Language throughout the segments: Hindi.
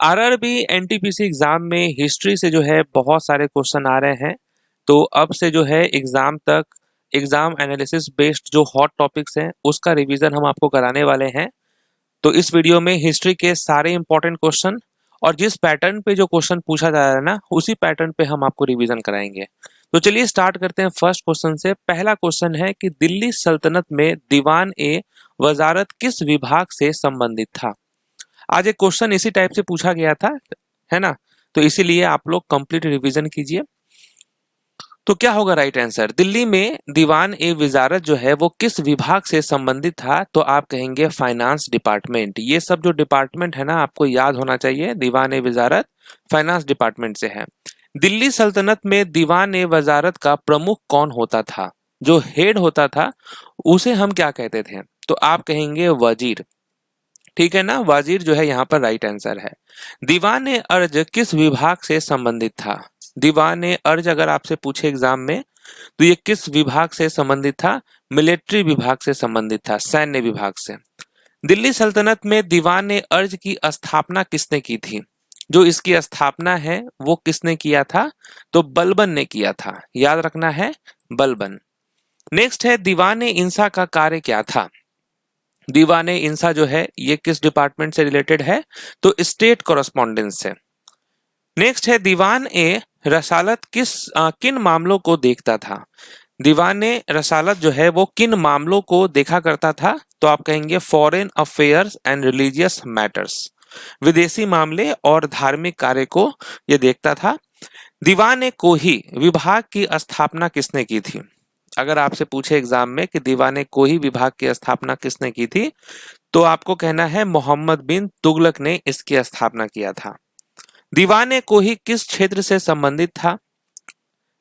आरआरबी एनटीपीसी एग्जाम में हिस्ट्री से जो है बहुत सारे क्वेश्चन आ रहे हैं। तो अब से जो है एग्जाम तक एग्जाम एनालिसिस बेस्ड जो हॉट टॉपिक्स हैं उसका रिवीजन हम आपको कराने वाले हैं। तो इस वीडियो में हिस्ट्री के सारे इंपॉर्टेंट क्वेश्चन और जिस पैटर्न पे जो क्वेश्चन पूछा जा रहा है ना उसी पैटर्न पे हम आपको रिवीजन कराएंगे। तो चलिए स्टार्ट करते हैं फर्स्ट क्वेश्चन से। पहला क्वेश्चन है कि दिल्ली सल्तनत में दीवान ए वजारत किस विभाग से संबंधित था। आज एक क्वेश्चन इसी टाइप से पूछा गया था, है ना। तो इसीलिए आप लोग कंप्लीट रिवीजन कीजिए। तो क्या होगा राइट आंसर, दिल्ली में दीवान ए वजारत जो है वो किस विभाग से संबंधित था। तो आप कहेंगे फाइनेंस डिपार्टमेंट। ये सब जो डिपार्टमेंट है ना आपको याद होना चाहिए। दीवान ए वजारत फाइनेंस डिपार्टमेंट से है। दिल्ली सल्तनत में दीवान ए वजारत का प्रमुख कौन होता था, जो हेड होता था उसे हम क्या कहते थे। तो आप कहेंगे वजीर। ठीक है ना, वजीर जो है यहाँ पर राइट आंसर है। दीवान ए अर्ज किस विभाग से संबंधित था। दीवान ए अर्ज अगर आपसे पूछे एग्जाम में तो ये किस विभाग से संबंधित था। मिलिट्री विभाग से संबंधित था, सैन्य विभाग से। दिल्ली सल्तनत में दीवान ए अर्ज की स्थापना किसने की थी। जो इसकी स्थापना है वो किसने किया था। तो बलबन ने किया था, याद रखना है, बलबन। नेक्स्ट है दीवान ए इंसा का कार्य क्या था। दीवान ए इंसा जो है ये किस डिपार्टमेंट से रिलेटेड है। तो स्टेट कॉरेस्पॉन्डेंस से। नेक्स्ट है दीवान ए रसालत किन मामलों को देखता था। दीवान ए रसालत जो है वो किन मामलों को देखा करता था। तो आप कहेंगे foreign affairs and religious matters, विदेशी मामले और धार्मिक कार्य को ये देखता था। दीवान ए कोही विभाग की स्थापना किसने की थी। अगर आपसे पूछे एग्जाम में कि दीवान ए कोही विभाग की स्थापना किसने की थी तो आपको कहना है मोहम्मद बिन तुगलक ने इसकी स्थापना किया था। दीवान ए कोही किस क्षेत्र से संबंधित था।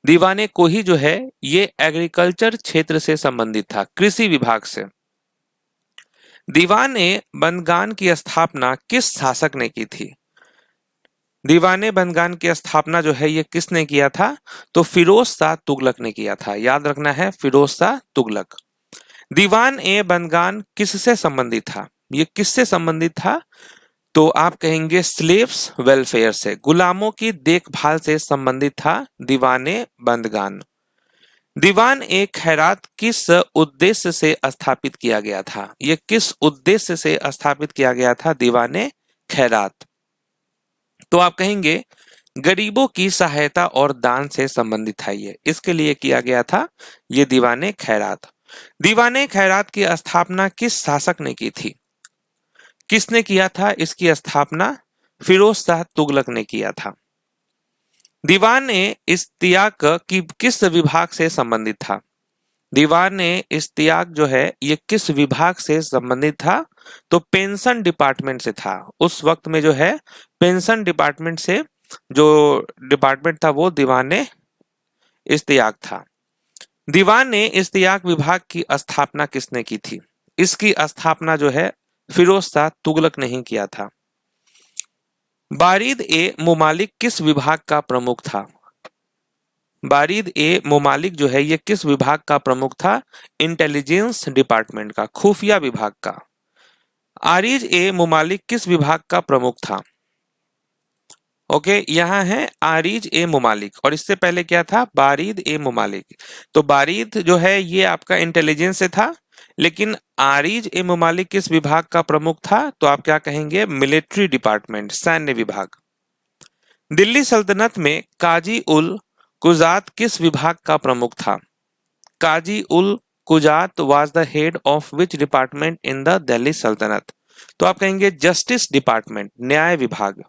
दीवान ए कोही जो है ये एग्रीकल्चर क्षेत्र से संबंधित था, कृषि विभाग से। दीवान ए बंदगान की स्थापना किस शासक ने की थी। दीवान ए बंदगान की स्थापना जो है ये किसने किया था। तो फिरोज शाह तुगलक ने किया था, याद रखना है, फिरोज शाह तुगलक। दीवान ए बंदगान किससे संबंधित था। ये किससे संबंधित था। तो आप कहेंगे स्लेव्स वेलफेयर से, गुलामों की देखभाल से संबंधित था दीवान ए बंदगान। दीवान ए खैरात किस उद्देश्य से स्थापित किया गया था। ये किस उद्देश्य से स्थापित किया गया था दीवान ए खैरात। तो आप कहेंगे गरीबों की सहायता और दान से संबंधित था, ये इसके लिए किया गया था ये दीवान ए खैरात। दीवान ए खैरात की स्थापना किस शासक ने की थी। किसने किया था इसकी स्थापना। फिरोज शाह तुगलक ने किया था। दीवान ए इश्तियाक की किस विभाग से संबंधित था। दीवान ए इश्तियाक जो है ये किस विभाग से संबंधित था। तो पेंशन डिपार्टमेंट से था। उस वक्त में जो है पेंशन डिपार्टमेंट से जो डिपार्टमेंट था वो दीवान ए इश्तियाक था। दीवान ए इश्तियाक विभाग की स्थापना किसने की थी। इसकी स्थापना जो है फिरोज शाह तुगलक ने ही किया था। बारिद ए मुमालिक किस विभाग का प्रमुख था। बारिद ए मुमालिक जो है ये किस विभाग का प्रमुख था। इंटेलिजेंस डिपार्टमेंट का, खुफिया विभाग का। आरिज ए मुमालिक किस विभाग का प्रमुख था। ओके, यहाँ है आरिज ए मुमालिक और इससे पहले क्या था, बारिद ए मुमालिक। तो बारिद जो है ये आपका इंटेलिजेंस से था, लेकिन आरिज ए मुमालिक किस विभाग का प्रमुख था। तो आप क्या कहेंगे, मिलिट्री डिपार्टमेंट, सैन्य विभाग। दिल्ली सल्तनत में काजी उल कुजात किस विभाग का प्रमुख था। काजी उल कुजात was the head of which department in the Delhi sultanate. तो आप कहेंगे जस्टिस डिपार्टमेंट, न्याय विभाग।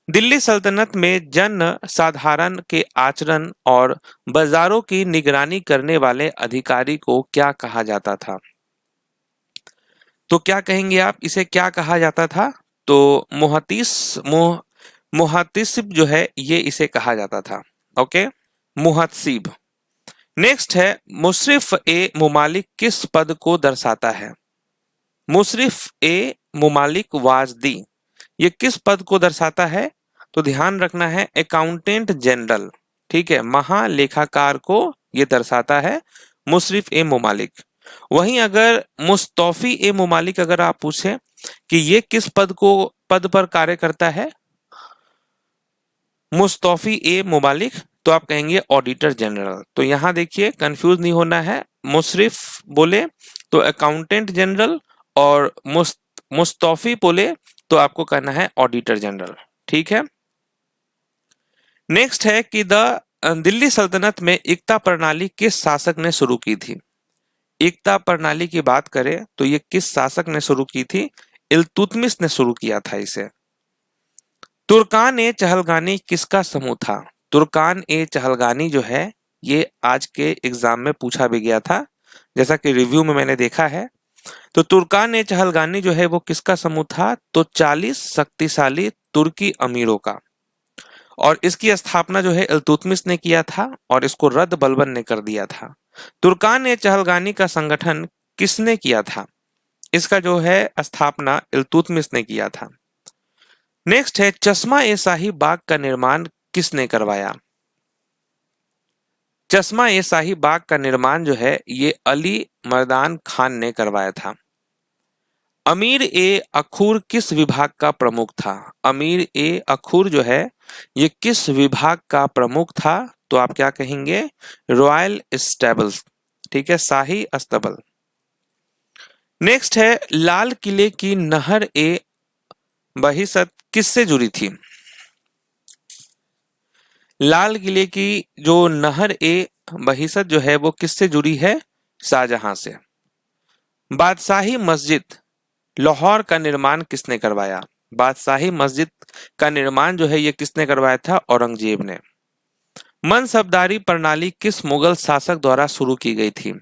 दिल्ली सल्तनत में जन साधारण के आचरण और बाजारों की निगरानी करने वाले अधिकारी को क्या कहा जाता था। तो क्या कहेंगे आप, इसे क्या कहा जाता था। तो मुहतसिब जो है ये इसे कहा जाता था। ओके, मुहतसिब। नेक्स्ट है मुशरिफ ए मुमालिक किस पद को दर्शाता है। मुशरिफ ए मुमालिक वाजदी ये किस पद को दर्शाता है। तो ध्यान रखना है अकाउंटेंट जनरल, ठीक है, महालेखाकार को ये दर्शाता है मुशरिफ ए मुमालिक। वहीं अगर मुस्तौफी ए मुमालिक अगर आप पूछे कि ये किस पद को पद पर कार्य करता है? मुस्तौफी ए मुबालिक, तो आप कहेंगे ऑडिटर जनरल। तो यहां देखिए कंफ्यूज नहीं होना है, मुशरिफ बोले तो अकाउंटेंट जनरल, और मुस्तौफी बोले तो आपको कहना है ऑडिटर जनरल। ठीक है। नेक्स्ट है कि दिल्ली सल्तनत में एकता प्रणाली किस शासक ने शुरू की थी? एकता प्रणाली की बात करें तो ये किस शासक ने शुरू की थी? इल्तुतमिश ने शुरू किया था इसे। तुर्कान ए चहलगानी किसका समूह था? तुर्कान ए चहलगानी जो है ये आज के एग्जाम में पूछा भी गया था, जैसा कि रिव्यू में मैंने देखा है। तो तुर्कान ए चहलगानी जो है वो किसका समूह था? तो 40 शक्तिशाली तुर्की अमीरों का। और इसकी स्थापना जो है इल्तुतमिश ने किया था और इसको रद्द बलबन ने कर दिया था। तुर्कान ए चहलगानी का संगठन किसने किया था? इसका जो है स्थापना इल्तुतमिश ने किया था। नेक्स्ट है चश्मा ए शाही बाग का निर्माण किसने करवाया? चश्मा ए शाही बाग का निर्माण जो है ये अली मर्दान खान ने करवाया था। अमीर ए अखूर किस विभाग का प्रमुख था? अमीर ए अखूर जो है ये किस विभाग का प्रमुख था? तो आप क्या कहेंगे? Royal stables. ठीक है, शाही अस्तबल। नेक्स्ट है लाल किले की नहर ए बहिसत किससे जुड़ी थी? लाल किले की जो नहर ए बहिसत जो है वो किससे जुड़ी है? शाहजहां से। बादशाही मस्जिद लाहौर का निर्माण किसने करवाया? बादशाही मस्जिद का निर्माण जो है ये किसने करवाया था? औरंगजेब ने। मनसबदारी प्रणाली किस मुगल शासक द्वारा शुरू की गई थी?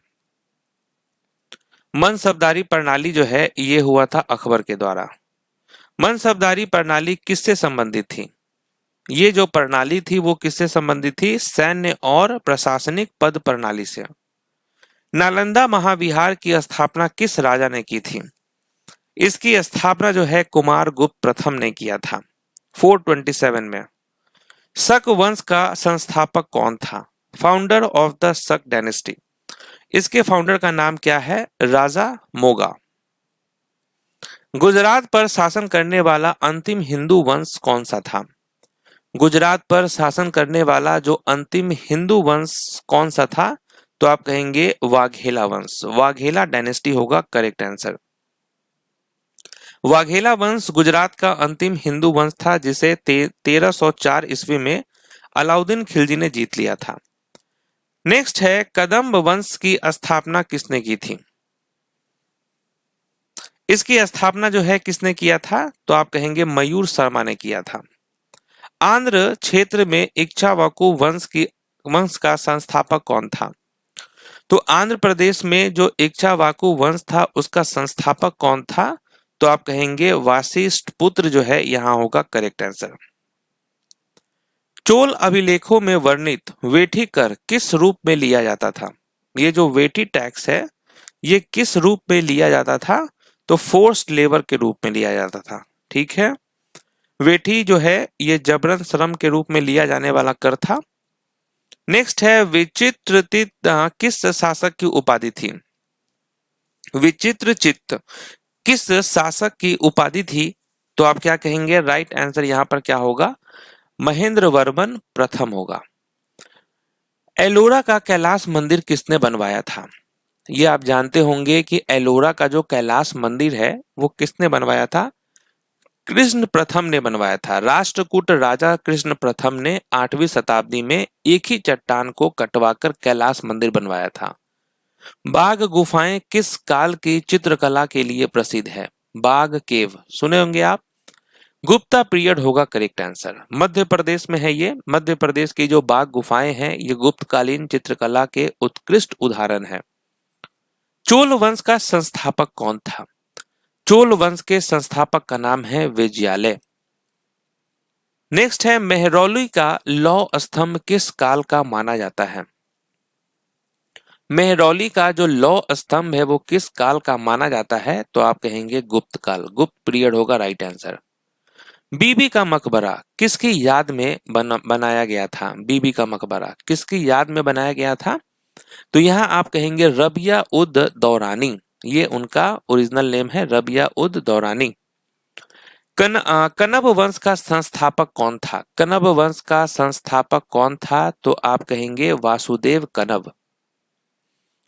मनसबदारी प्रणाली जो है ये हुआ था अकबर के द्वारा। मनसबदारी प्रणाली किससे संबंधित थी? ये जो प्रणाली थी वो किससे संबंधित थी? सैन्य और प्रशासनिक पद प्रणाली से। नालंदा महाविहार की स्थापना किस राजा ने की थी? इसकी स्थापना जो है कुमार गुप्त प्रथम ने किया था 427 में। शक वंश का संस्थापक कौन था? फाउंडर ऑफ द शक डायनेस्टी। इसके फाउंडर का नाम क्या है? राजा मोगा। गुजरात पर शासन करने वाला अंतिम हिंदू वंश कौन सा था? गुजरात पर शासन करने वाला जो अंतिम हिंदू वंश कौन सा था? तो आप कहेंगे वाघेला वंश। वाघेला डायनेस्टी होगा करेक्ट आंसर। वाघेला वंश गुजरात का अंतिम हिंदू वंश था जिसे 1304 ईस्वी में अलाउद्दीन खिलजी ने जीत लिया था। नेक्स्ट है कदम्ब वंश की स्थापना किसने की थी? इसकी स्थापना जो है किसने किया था? तो आप कहेंगे मयूर शर्मा ने किया था। आंध्र क्षेत्र में इक्ष्वाकु वंश का संस्थापक कौन था? तो आंध्र प्रदेश में जो इक्ष्वाकु वंश था उसका संस्थापक कौन था? तो आप कहेंगे वासिष्ठ पुत्र जो है यहां होगा करेक्ट आंसर। चोल अभिलेखों में वर्णित वेठी कर किस रूप में लिया जाता था? ये जो वेठी टैक्स है ये किस रूप में लिया जाता था? तो फोर्स्ड लेबर के रूप में लिया जाता था। ठीक है, वेठी जो है ये जबरन श्रम के रूप में लिया जाने वाला कर था। नेक्स्ट है विचित्रचित्त किस शासक की उपाधि थी? विचित्रचित्त किस शासक की उपाधि थी? तो आप क्या कहेंगे? राइट आंसर यहां पर क्या होगा? महेंद्र वर्मन प्रथम होगा। एलोरा का कैलाश मंदिर किसने बनवाया था? ये आप जानते होंगे कि एलोरा का जो कैलाश मंदिर है वो किसने बनवाया था? कृष्ण प्रथम ने बनवाया था। राष्ट्रकूट राजा कृष्ण प्रथम ने 8वीं शताब्दी में एक ही चट्टान को कटवाकर कैलाश मंदिर बनवाया था। बाघ गुफाएं किस काल की चित्रकला के लिए प्रसिद्ध है? बाघ केव सुने होंगे आप। गुप्ता पीरियड होगा करेक्ट आंसर। मध्य प्रदेश में है ये। मध्य प्रदेश की जो बाघ गुफाएं हैं ये गुप्तकालीन चित्रकला के उत्कृष्ट उदाहरण है। चोल वंश का संस्थापक कौन था? चोल वंश के संस्थापक का नाम है विजयालय। नेक्स्ट है मेहरौली का लौह स्तंभ किस काल का माना जाता है? मेहरौली का जो लौह स्तंभ है वो किस काल का माना जाता है? तो आप कहेंगे गुप्त काल। गुप्त पीरियड होगा राइट आंसर। बीबी का मकबरा किसकी याद में बनाया गया था? बीबी का मकबरा किसकी याद में बनाया गया था? तो यहाँ आप कहेंगे रबिया उद दौरानी। ये उनका ओरिजिनल नेम है रबिया उद दौरानी। कण्व वंश का संस्थापक कौन था? कण्व वंश का संस्थापक कौन था? तो आप कहेंगे वासुदेव कण्व।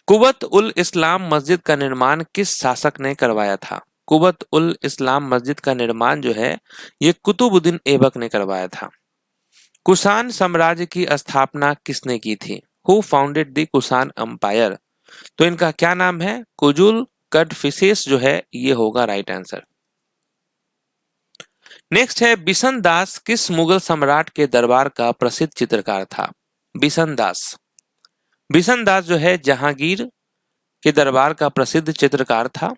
कुवत उल इस्लाम मस्जिद का निर्माण किस शासक ने करवाया था? कुवत उल इस्लाम मस्जिद का निर्माण जो है ये कुतुबुद्दीन ऐबक ने करवाया था। कुषाण साम्राज्य की स्थापना किसने की थी? Who founded the Kushan empire? तो इनका क्या नाम है? कुजुल कडफिसेस जो है ये होगा राइट आंसर। नेक्स्ट है बिशन दास किस मुगल सम्राट के दरबार का प्रसिद्ध चित्रकार था? बिशन दास। बिशन दास जो है जहांगीर के दरबार का प्रसिद्ध चित्रकार था।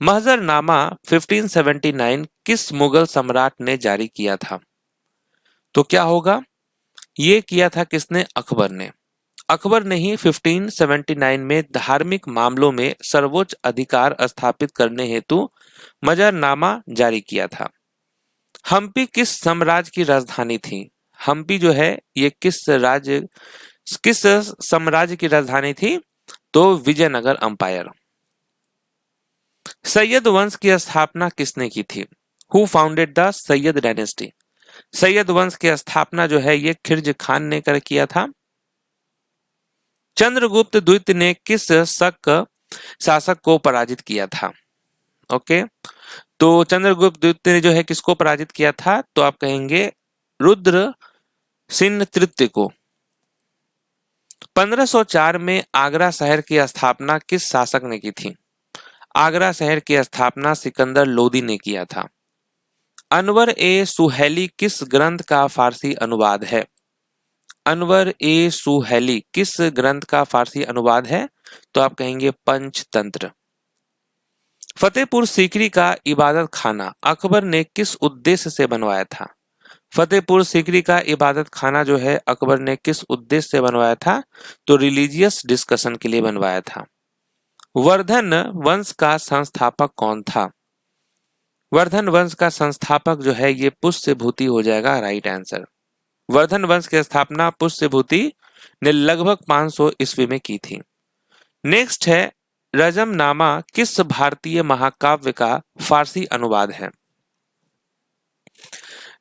महजरनामा 1579 किस मुगल सम्राट ने जारी किया था? तो क्या होगा? ये किया था किसने? अकबर ने। अकबर ने ही 1579 में धार्मिक मामलों में सर्वोच्च अधिकार स्थापित करने हेतु मजरनामा जारी किया था। हम्पी किस साम्राज्य की राजधानी थी? हम्पी जो है ये किस साम्राज्य की राजधानी थी? तो विजयनगर अंपायर। सैयद वंश की स्थापना किसने की थी? Who founded the Syed dynasty? Syed वंश की स्थापना जो है ये खिलजी खान ने किया था। चंद्रगुप्त द्वितीय ने किस शक शासक को पराजित किया था? ओके, तो चंद्रगुप्त द्वितीय ने जो है किसको पराजित किया था? तो आप कहेंगे रुद्र सिंह तृतीय को। 1504 में आगरा शहर की स्थापना किस शासक ने की थी? आगरा शहर की स्थापना सिकंदर लोदी ने किया था। अनवर ए सुहेली किस ग्रंथ का फारसी अनुवाद है? अनवर ए सुहेली किस ग्रंथ का फारसी अनुवाद है? तो आप कहेंगे पंचतंत्र। फतेहपुर सीकरी का इबादत खाना अकबर ने किस उद्देश्य से बनवाया था? फतेहपुर सीकरी का इबादत खाना जो है अकबर ने किस उद्देश्य से बनवाया था? तो रिलीजियस डिस्कशन के लिए बनवाया था। वर्धन वंश का संस्थापक कौन था? वर्धन वंश का संस्थापक जो है ये पुष्यभूति हो जाएगा राइट आंसर। वर्धन वंश की स्थापना पुष्यभूति ने लगभग 500 ईस्वी में की थी। नेक्स्ट है रजमनामा किस भारतीय महाकाव्य का फारसी अनुवाद है?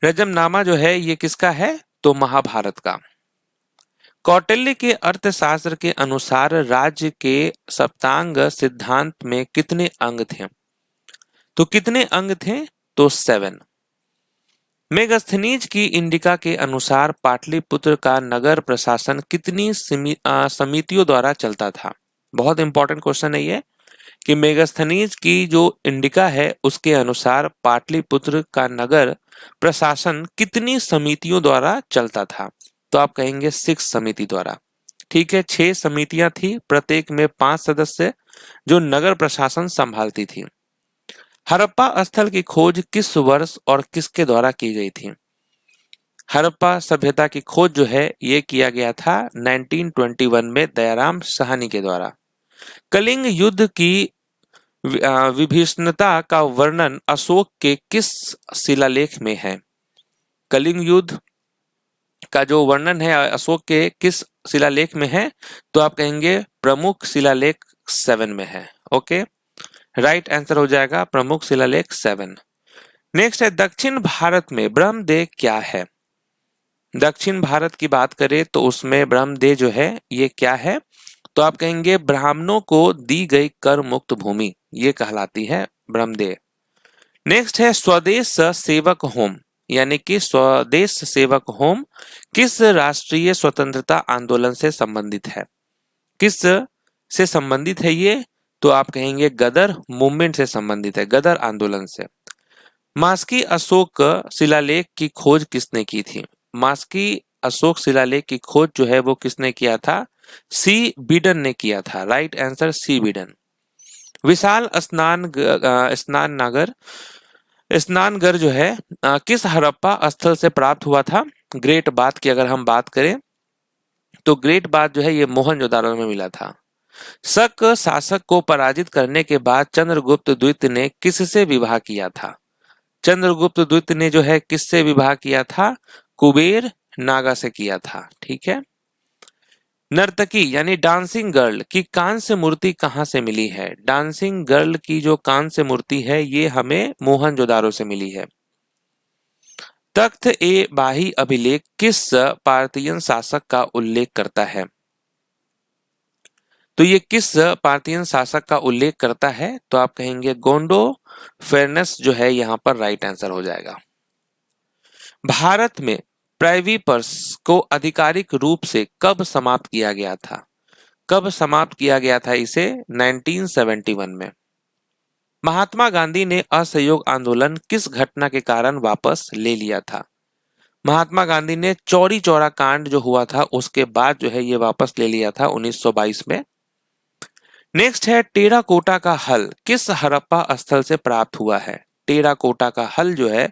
रजमनामा जो है ये किसका है? तो महाभारत का। कौटिल्य के अर्थशास्त्र के अनुसार राज्य के सप्तांग सिद्धांत में कितने अंग थे? तो कितने अंग थे? तो 7। मेगस्थनीज की इंडिका के अनुसार पाटलिपुत्र का नगर प्रशासन कितनी समितियों द्वारा चलता था? बहुत इंपॉर्टेंट क्वेश्चन है ये कि मेगस्थनीज की जो इंडिका है उसके अनुसार पाटलिपुत्र का नगर प्रशासन कितनी समितियों द्वारा चलता था? तो आप कहेंगे 6 समिति द्वारा। ठीक है, 6 समितियां थी, प्रत्येक में 5 सदस्य जो नगर प्रशासन संभालती थी। हड़प्पा स्थल की खोज किस वर्ष और किसके द्वारा की गई थी? हड़प्पा सभ्यता की खोज जो है ये किया गया था 1921 में दयाराम साहनी के द्वारा। कलिंग युद्ध की विभीषणता का वर्णन अशोक के किस शिलालेख में है? कलिंग युद्ध का जो वर्णन है अशोक के किस शिलालेख में है? तो आप कहेंगे प्रमुख शिलालेख 7 में है। ओके, राइट आंसर हो जाएगा प्रमुख शिलालेख 7। नेक्स्ट है दक्षिण भारत में ब्रह्मदेव क्या है? दक्षिण भारत की बात करें तो उसमें ब्रह्मदेव जो है ये क्या है? तो आप कहेंगे ब्राह्मणों को दी गई कर मुक्त भूमि, ये कहलाती है ब्रह्मदेव। नेक्स्ट है स्वदेश सेवक होम यानी कि स्वदेश सेवक होम किस राष्ट्रीय स्वतंत्रता आंदोलन से संबंधित है? किस से संबंधित है ये? तो आप कहेंगे गदर मूवमेंट से संबंधित है, गदर आंदोलन से। मास्की अशोक शिलालेख की खोज किसने की थी? मास्की अशोक शिलालेख की खोज जो है वो किसने किया था? सी बीडन ने किया था। Right answer C Beadon. विशाल स्नानगर जो है किस हड़प्पा स्थल से प्राप्त हुआ था? ग्रेट बाथ की अगर हम बात करें तो ग्रेट बाथ जो है ये मोहनजोदारो में मिला था। शक शासक को पराजित करने के बाद चंद्रगुप्त द्वितीय ने किससे विवाह किया था? चंद्रगुप्त द्वितीय ने जो है किससे विवाह किया था? कुबेर नागा से किया था। ठीक है, नर्तकी यानी डांसिंग गर्ल की कांस्य मूर्ति कहाँ से मिली है? डांसिंग गर्ल की जो कांस्य मूर्ति है ये हमें मोहनजोदारो से मिली है। तख्त ए बाही अभिलेख किस पार्थियन शासक का उल्लेख करता है? तो ये किस पार्थियन शासक का उल्लेख करता है? तो आप कहेंगे गोंडो फेरनेस जो है यहाँ पर राइट आंसर हो जाएगा। भारत में प्राइवी पर्स को आधिकारिक रूप से कब समाप्त किया गया था? कब समाप्त किया गया था इसे? 1971 में। महात्मा गांधी ने असहयोग आंदोलन किस घटना के कारण वापस ले लिया था? महात्मा गांधी ने चौरी चौरा कांड जो हुआ था उसके बाद जो है ये वापस ले लिया था 1922 में। नेक्स्ट है टेराकोटा का हल किस हड़प्पा स्थल से प्राप्त हुआ है? टेराकोटा का हल जो है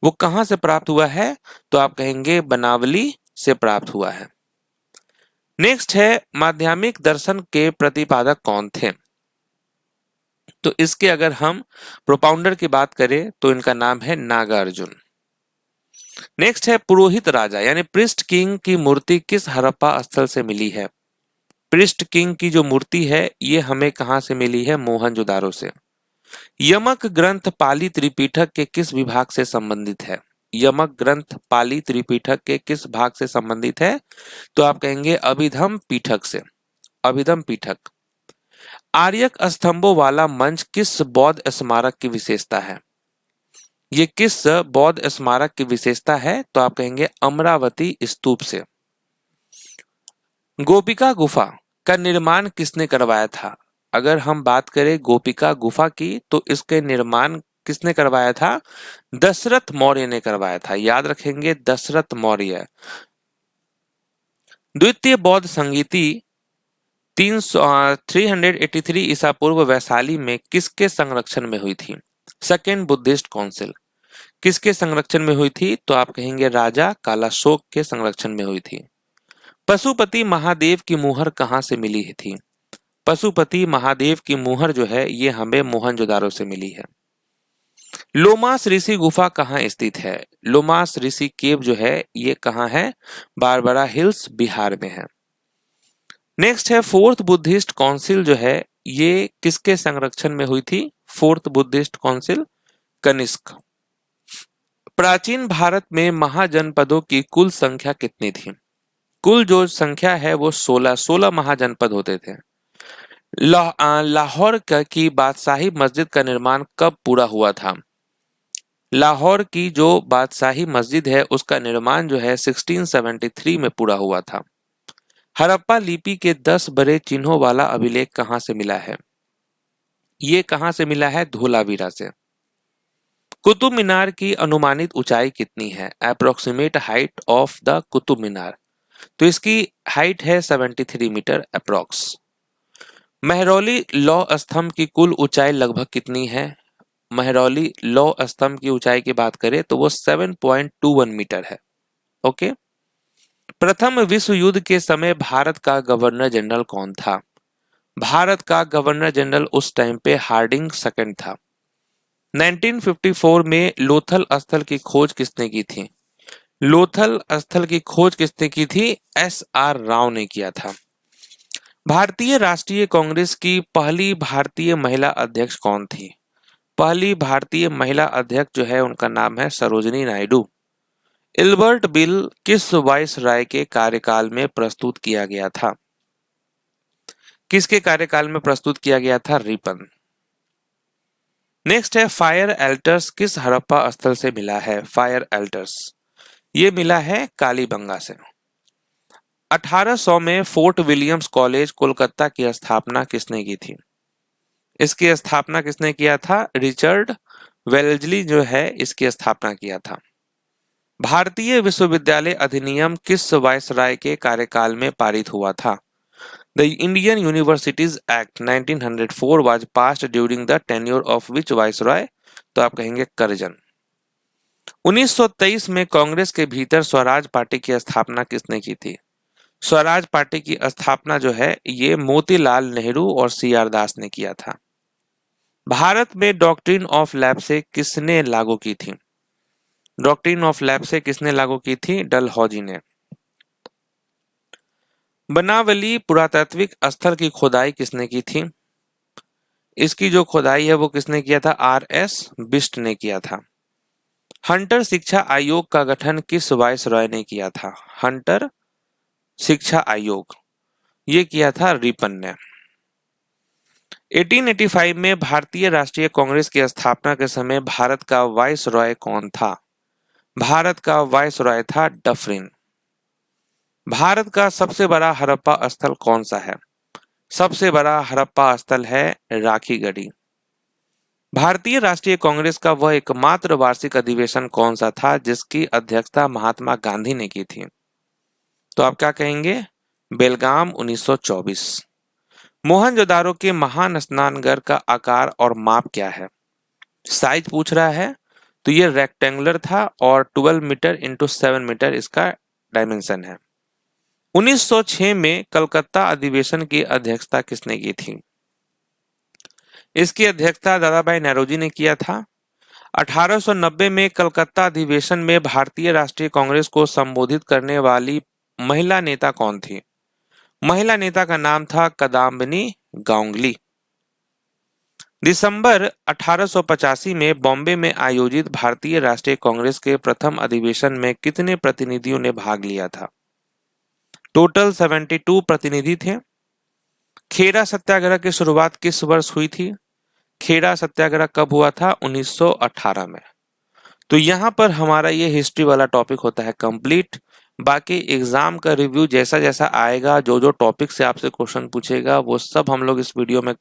वो कहां से प्राप्त हुआ है? तो आप कहेंगे बनावली से प्राप्त हुआ है। नेक्स्ट है माध्यमिक दर्शन के प्रतिपादक कौन थे? तो इसके अगर हम प्रोपाउंडर की बात करें तो इनका नाम है नागार्जुन। नेक्स्ट है पुरोहित राजा यानी प्रिस्ट किंग की मूर्ति किस हड़प्पा स्थल से मिली है? प्रिस्ट किंग की जो मूर्ति है ये हमें कहां से मिली है? मोहनजोदारो से। यमक ग्रंथ पाली त्रिपिटक के किस विभाग से संबंधित है? यमक ग्रंथ पाली त्रिपिटक के किस भाग से संबंधित है? तो आप कहेंगे अभिधम पीठक से। अभिधम पीठक। आर्यक स्तंभों वाला मंच किस बौद्ध स्मारक की विशेषता है? ये किस बौद्ध स्मारक की विशेषता है? तो आप कहेंगे अमरावती स्तूप से। गोपिका गुफा का निर्माण किसने करवाया था? अगर हम बात करें गोपिका गुफा की तो इसके निर्माण किसने करवाया था? दशरथ मौर्य ने करवाया था। याद रखेंगे दशरथ मौर्य। द्वितीय बौद्ध संगीति 383 ईसा पूर्व वैशाली में किसके संरक्षण में हुई थी? सेकेंड बुद्धिस्ट काउंसिल किसके संरक्षण में हुई थी? तो आप कहेंगे राजा कालाशोक के संरक्षण में हुई थी। पशुपति महादेव की मुहर कहां से मिली थी? पशुपति महादेव की मुहर जो है ये हमें मोहनजोदारो से मिली है। लोमास ऋषि गुफा कहाँ स्थित है? लोमास ऋषि केव जो है ये कहाँ है? बारबरा हिल्स बिहार में है। नेक्स्ट है फोर्थ बुद्धिस्ट काउंसिल जो है ये किसके संरक्षण में हुई थी? Fourth Buddhist council Kanishka. प्राचीन भारत में महाजनपदों की कुल संख्या कितनी थी? कुल जो संख्या है वो 16 महाजनपद होते थे। लाहौर की बादशाही मस्जिद का निर्माण कब पूरा हुआ था? लाहौर की जो बादशाही मस्जिद है उसका निर्माण जो है 1673 में पूरा हुआ था। हड़प्पा लिपि के 10 बड़े चिन्हों वाला अभिलेख कहां से मिला है? ये कहां से मिला है? धोलावीरा से। कुतुब मीनार की अनुमानित ऊंचाई कितनी है? Approximate height of the Qutub Minar. तो इसकी हाइट है 73 मीटर अप्रोक्स। महरौली लौह स्तंभ की कुल ऊंचाई लगभग कितनी है? महरौली लौह स्तंभ की ऊंचाई की बात करें तो वो 7.21 मीटर है। ओके। प्रथम विश्व युद्ध के समय भारत का गवर्नर जनरल कौन था? भारत का गवर्नर जनरल उस टाइम पे हार्डिंग सेकंड था। 1954 में लोथल स्थल की खोज किसने की थी? लोथल स्थल की खोज किसने की थी? एस.आर. राव ने किया था। भारतीय राष्ट्रीय कांग्रेस की पहली भारतीय महिला अध्यक्ष कौन थी? पहली भारतीय महिला अध्यक्ष जो है उनका नाम है सरोजिनी नायडू। इल्बर्ट बिल किस वायसराय के कार्यकाल में प्रस्तुत किया गया था? किसके कार्यकाल में प्रस्तुत किया गया था? रिपन। नेक्स्ट है फायर एल्टर्स किस हड़प्पा स्थल से मिला है? फायर एल्टर्स ये मिला है कालीबंगा से। 1800 में फोर्ट विलियम्स कॉलेज कोलकाता की स्थापना किसने की थी? इसकी स्थापना किसने किया था? रिचर्ड वेल्जली जो है इसकी स्थापना किया था। भारतीय विश्वविद्यालय अधिनियम किस वायसराय के कार्यकाल में पारित हुआ था? The Indian universities act 1904 was passed during the tenure of which viceroy? तो आप कहेंगे करजन। 1923 में कांग्रेस के भीतर स्वराज पार्टी की स्थापना किसने की थी? स्वराज पार्टी की स्थापना जो है ये मोतीलाल नेहरू और सी.आर. दास ने किया था। भारत में डॉक्ट्रिन ऑफ लैप्से किसने लागू की थी? डॉक्ट्रिन ऑफ लैप्से किसने लागू की थी? डलहौजी ने। बनावली पुरातात्विक स्थल की खुदाई किसने की थी? इसकी जो खुदाई है वो किसने किया था? आर.एस. बिष्ट ने किया था। हंटर शिक्षा आयोग का गठन किस वायसरॉय ने किया था? हंटर शिक्षा आयोग, ये किया था रिपन ने। 1885 में भारतीय राष्ट्रीय कांग्रेस की स्थापना के समय भारत का वायसरॉय कौन था? भारत का वायसरॉय था डफरिन। भारत का सबसे बड़ा हड़प्पा स्थल कौन सा है? सबसे बड़ा हड़प्पा स्थल है राखीगढ़ी। भारतीय राष्ट्रीय कांग्रेस का वह एकमात्र वार्षिक अधिवेशन कौन सा था जिसकी अध्यक्षता महात्मा गांधी ने की थी? तो आप क्या कहेंगे? बेलगाम 1924। मोहनजोदारो के महान स्नानघर का आकार और माप क्या है? साइज पूछ रहा है तो ये रेक्टेंगुलर था और 12 मीटर इंटू 7 मीटर इसका डायमेंशन है। 1906 में कलकत्ता अधिवेशन की अध्यक्षता किसने की थी? इसकी अध्यक्षता दादा भाई नौरोजी ने किया था। 1890 में कलकत्ता अधिवेशन में भारतीय राष्ट्रीय कांग्रेस को संबोधित करने वाली महिला नेता कौन थी? महिला नेता का नाम था कदाम्बिनी गांगुली। दिसंबर 1885 में बॉम्बे में आयोजित भारतीय राष्ट्रीय कांग्रेस के प्रथम अधिवेशन में कितने प्रतिनिधियों ने भाग लिया था? टोटल 72 प्रतिनिधि थे। खेड़ा सत्याग्रह की शुरुआत किस वर्ष हुई थी? खेड़ा सत्याग्रह कब हुआ था? 1918 में। तो यहाँ पर हमारा ये हिस्ट्री वाला टॉपिक होता है कंप्लीट। बाकी एग्जाम का रिव्यू जैसा जैसा आएगा, जो जो टॉपिक से आपसे क्वेश्चन पूछेगा वो सब हम लोग इस वीडियो में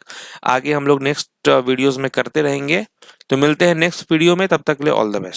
आगे हम लोग नेक्स्ट वीडियोस में करते रहेंगे। तो मिलते हैं नेक्स्ट वीडियो में, तब तक के लिए ऑल द बेस्ट।